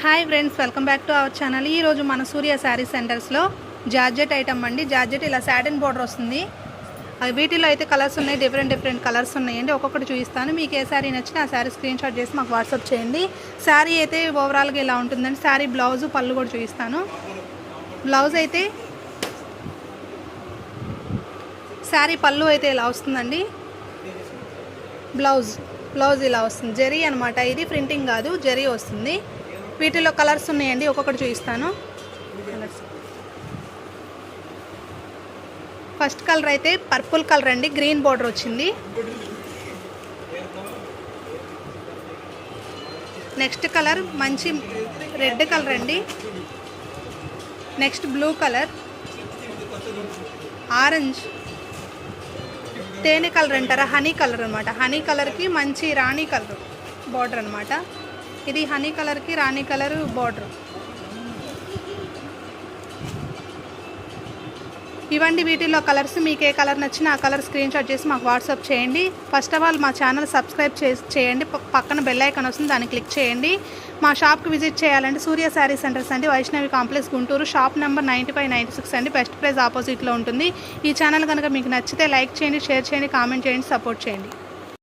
Hi friends, welcome back to our channel. ఈరోజు మన సూర్య శారీ సెంటర్స్లో జార్జెట్ ఐటమ్ అండి. జార్జెట్ ఇలా సాటిన్ బోర్డర్ వస్తుంది. వీటిలో అయితే కలర్స్ ఉన్నాయి, డిఫరెంట్ కలర్స్ ఉన్నాయండి. ఒక్కొక్కటి చూపిస్తాను. మీకు ఏ శారీ నచ్చినా ఆ శారీ స్క్రీన్ షాట్ చేసి మాకు వాట్సాప్ చేయండి. శారీ అయితే ఓవరాల్గా ఇలా ఉంటుందండి. శారీ బ్లౌజు పళ్ళు కూడా చూపిస్తాను. బ్లౌజ్ అయితే శారీ పళ్ళు అయితే ఇలా వస్తుందండి. బ్లౌజ్ ఇలా వస్తుంది. జరీ అనమాట, ఇది ప్రింటింగ్ కాదు, జరీ వస్తుంది. వీటిలో కలర్స్ ఉన్నాయండి, ఒక్కొక్కటి చూపిస్తాను. ఫస్ట్ కలర్ అయితే పర్పుల్ కలర్ అండి, గ్రీన్ బోర్డర్ వచ్చింది. నెక్స్ట్ కలర్ మంచి రెడ్ కలర్ అండి. నెక్స్ట్ బ్లూ కలర్, ఆరెంజ్, తేనె కలర్ అంటారా, హనీ కలర్ అనమాట. హనీ కలర్కి మంచి రాణి కలర్ బార్డర్ అనమాట. ఇది హనీ కలర్కి రాణి కలర్ బార్డర్. ఇవ్వండి వీటిలో కలర్స్. మీకు ఏ కలర్ నచ్చినా ఆ కలర్ స్క్రీన్ షాట్ చేసి మాకు వాట్సాప్ చేయండి. ఫస్ట్ ఆఫ్ ఆల్ మా ఛానల్ సబ్స్క్రైబ్ చేయండి. పక్కన బెల్ ఐకాన్ వస్తుంది, దాన్ని క్లిక్ చేయండి. మా షాప్కి విజిట్ చేయాలంటే సూర్య శారీ సెంటర్స్ అండి, Vaishnavi complex, Guntur. Shop number 9596 అండి, బెస్ట్ ప్రైస్ ఆపోజిట్లో ఉంటుంది. ఈ ఛానల్ కనుక మీకు నచ్చితే లైక్ చేయండి, షేర్ చేయండి, కామెంట్ చేయండి, సపోర్ట్ చేయండి.